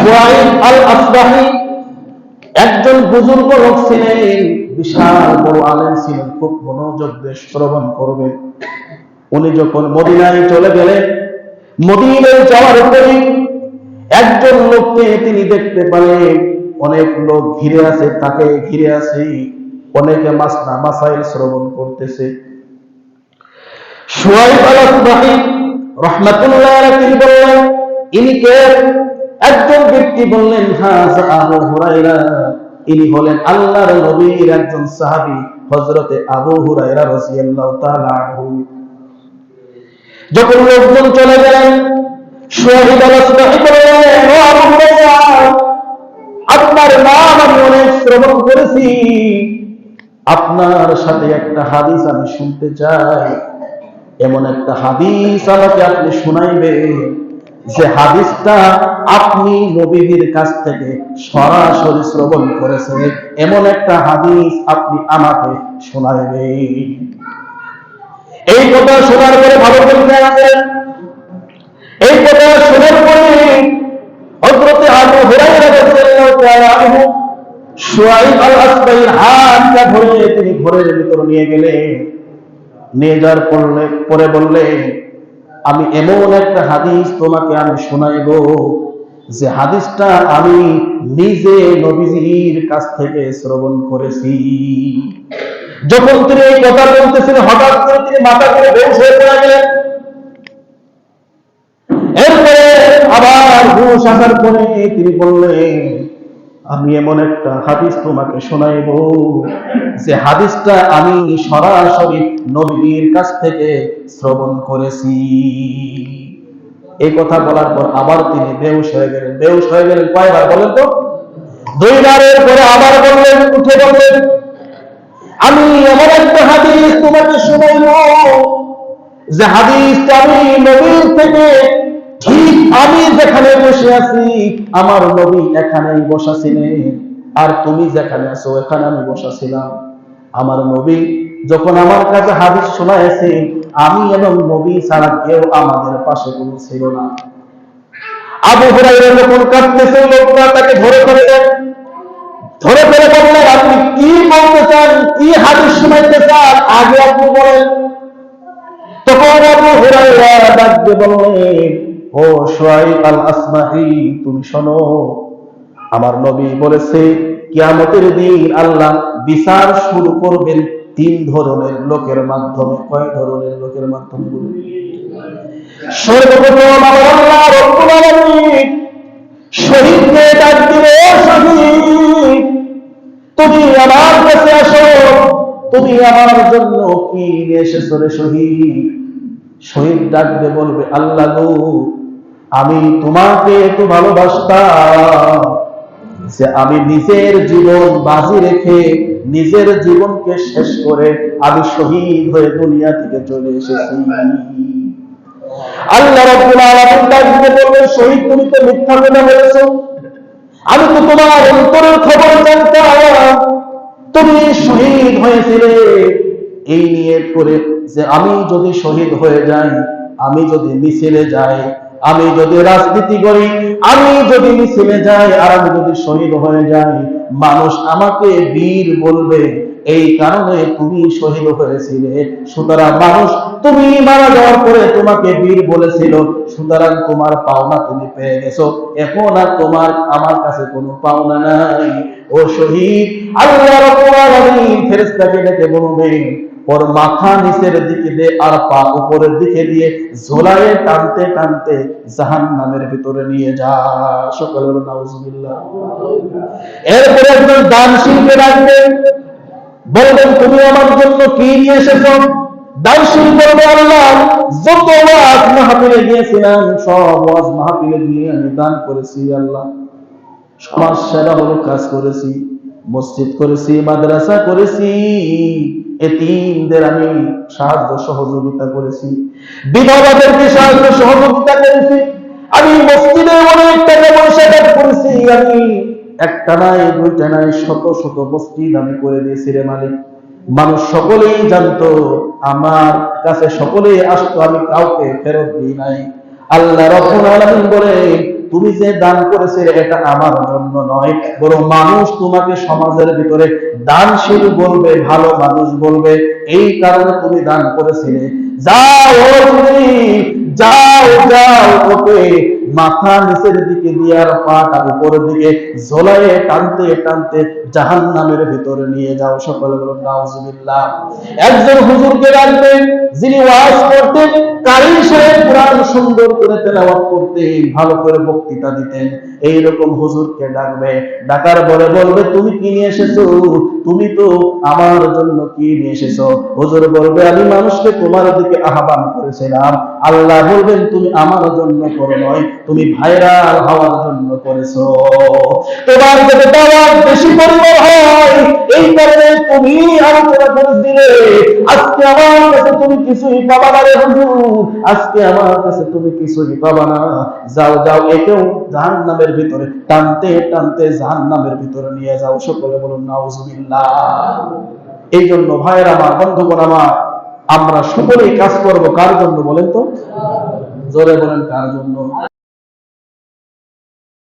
শুআইব আল আসবাহি একজন বুজুর্গ লোক ছিলেন, বিশাল বড় আলেম ছিলেন, খুব মনোযোগ দিয়ে শ্রবণ করবে। উনি যখন মদিনায় চলে গেলেন, মদিনায় যাওয়ার পরে একজন লোককে তিনি দেখতে পেলেন, অনেক লোক ঘিরে আছে, তাকে ঘিরে আছে, অনেকে মাসনা মাসাইল শ্রবণ করতেছে। শুআইব আল আসবাহি রাহমাতুল্লাহ আলাইহি বললেন, ইনি কে? একজন ব্যক্তি বললেন, হাযা আবু হুরায়রা, ইনি হলেন আল্লাহর নবীর একজন সাহাবী, হযরতে আবু হুরায়রা রাদিয়াল্লাহু তাআলা আনহু। যখন লোকজন চলে গেলেন, শুআইব আল আসবাহি বললেন, ও আবু হুরায়রা, আপনার নাম আমি অনেক শ্রবণ করেছি, আপনার সাথে একটা হাদিস আমি শুনতে চাই। এমন একটা হাদিস আমাকে আপনি শোনাইবেন যে হাদিসটা আপনি নবীর কাছ থেকে সরাসরি শ্রবণ করেছেন, এমন একটা হাদিস আপনি আমাকে শোনাইবেন। এই কথা শোনার পরে ভালো করে আছেন, এই কথা শোনার পরে হযরতে আবু হুরায়রা রাদিয়াল্লাহু তাআলা আনহু শুআইব আল আসবাহির হাতটা ধরে তিনি ঘরের ভিতর নিয়ে গেলেন। নিয়ে যাওয়ার পরে বললেন, আমি এমন একটা হাদিস তোমাকে আমি শোনাইব যে হাদিসটা আমি নিজে নবীজির কাছ থেকে শ্রবণ করেছি। যখন তিনি এই কথা বলতেছিলেন, হঠাৎ করে তিনি মাথা করে বেহুশ হয়ে পড়ে গেলেন। এরপরে আবার হুঁশ আসার পরে তিনি বললেন, আমি এমন একটা হাদিস তোমাকে শোনাইব যে হাদিসটা আমি সরাসরি নবীর কাছ থেকে শ্রবণ করেছি। এই কথা বলার পর আবার তিনি বেহুশ হয়ে গেলেন। বেহুশ হয়ে গেলেন কয়বার বলেন তো? দুইবারের পরে আবার বললেন, উঠে বললেন, আমি এমন একটা হাদিস তোমাকে শোনাইব যে হাদিসটা আমি নবীর থেকে, ঠিক আমি যেখানে বসে আছি আমার নবী এখানেই বসা ছিলেন, আর তুমি যেখানে আছো এখানে আমি বসা ছিলাম। আমার নবী যখন আমার কাছে হাদিস শোনাইছে, আমি এবং নবী ছাড়া কেউ আমাদের পাশে কোনো ছিল না। আবু হুরায়রা যখন কাঁদতেছে, লোকটা তাকে ধরে ফেললেন। ধরে ফেলে বললেন, আপনি কি বলতে চান, কি হাদিস শোনাইতে চান, আগে আপনি বলেন। তখন আবু হুরায়রা ডাক দিয়ে বললেন, ও শুআইব আল আসবাহি, তুমি শোনো, আমার নবী বলেছে কিয়ামতের দিন আল্লাহ বিচার শুরু করবেন তিন ধরনের লোকের মাধ্যমে। কয় ধরনের লোকের মাধ্যমে? সর্বপ্রথম আমার আল্লাহ রব্বুল আলামিন শহীদকে ডাক দিবে, ও শহীদ, তুমি আমার কাছে আসো, তুমি আমার জন্য কি নিয়ে এসেছো রে শহীদ? শহীদ ডাকবে, বলবে, আল্লাহ গো, আমি তোমাকে এত ভালোবাসতাম যে আমি নিজের জীবন বাজি রেখে নিজের জীবনকে শেষ করে আমি শহীদ হয়ে দুনিয়া থেকে চলে এসেছি। আল্লাহ রাব্বুল আলামিন ডাকবে, বলবে, শহীদ, তুমি তো মিথ্যা কথা বলেছো, আমি তো তোমার অন্তরের খবর জানতাম, তুমি শহীদ হয়েছিলে এই নিয়ত করে যে আমি যদি শহীদ হয়ে যাই, আমি যদি মিছিলে যাই, আমি যদি রাজনীতি করি, আমি যদি মিছিলে যাই, আর আমি যদি শহীদ হয়ে যাই, মানুষ আমাকে বীর বলবে, এই কারণে তুমি শহীদ হয়েছিলে। সুতরাং মানুষ তুমি মারা যাওয়ার পরে তোমাকে বীর বলেছিল, সুতরাং তোমার পাওনা তুমি পেয়ে গেছো, এখন আর তোমার আমার কাছে কোনো পাওনা নাই। ও শহীদ, আল্লাহ রাব্বুল আলামিন ফেরেশতাকে ডেকে বলবেন, ওর মাথা নিচের দিকে দিয়ে আর পা উপরের দিকে দিয়ে ঝোলায়ে টানতে টানতে জাহান্নামের ভিতরে নিয়ে যা। সকলের নাউজুবিল্লাহ। এরপরে একজন দানশীলকে ডাকবেন, বলবেন, তুমি আমার জন্য কি নিয়ে এসেছো? দানশীল বলবে, আল্লাহ, যত ওয়াজ মাহফিলে গিয়েছিলাম সব ওয়াজ মাহফিলে গিয়ে আমি দান করেছি, আল্লাহ সমাজ সেবামূলক কাজ করেছি, মসজিদ করেছি, মাদ্রাসা করেছি, এতিমদের আমি সাহায্য সহযোগিতা করেছি, বিধবাদেরকে সাহায্য সহযোগিতা করেছি, আমি মসজিদে অনেক টাকা পয়সা দান করেছি, আমি একটা নাই দুইটা নাই শত শত মসজিদ আমি করে দিয়েছি রে মালিক। মানুষ সকলেই জানতো, আমার কাছে সকলেই আসতো, আমি কাউকে ফেরত দিই নাই। আল্লাহ রাব্বুল আলামিন বলে, তুমি যে দান করেছিলে এটা আমার জন্য নয়, বরং মানুষ তোমাকে সমাজের ভিতরে দানশীল বলবে, ভালো মানুষ বলবে, এই কারণে তুমি দান করেছিলে। যাও তুমি, যাও যাও, ওকে মাথা নিচের দিকে দিয়ে আর পাটা উপরের দিকে ঝোলায়ে টানতে টানতে জাহান্নামের ভিতরে নিয়ে যাও। সকলে বলুন নাউজুবিল্লাহ। একজন হুজুরকে ডাকবেন, যিনি ওয়াজ করতেন, কারি সাহেব কোরআন সুন্দর করে তেলাওয়াত করতেন, ভালো করে বক্তৃতা দিতেন। এইরকম হুজুরকে ডাকবে, ডাকার পরে বলবে, তুমি কি নিয়ে এসেছো? তুমি তো আমার জন্য কি নিয়ে এসেছো? হুজুর বলবে, আমি মানুষকে তোমার দিকে আহ্বান করেছিলাম। আল্লাহ বলবেন, তুমি আমার জন্য করো নয়, তুমি ভাইরাল হওয়ার জন্য করেছো। তোমার যদি দাওয়াত বেশি পরিমাণ হয়, এই কারণে তুমি আলোচনা করে দিলে, আজকে আমার কাছে তুমি কিছুই পাবা না রে হুজুর, আজকে আমার কাছে তুমি কিছুই পাবা না। যাও যাও, একেও জাহান্নামের ভিতরে টানতে টানতে জাহান্নামের ভিতরে নিয়ে যাও। সকলে বলুন নাউজুবিল্লাহ। এই জন্য ভাইয়ের আমার, বন্ধুগণ আমার, আমরা সকলেই কাজ করব কার জন্য বলেন তো? জোরে বলেন, কার জন্য?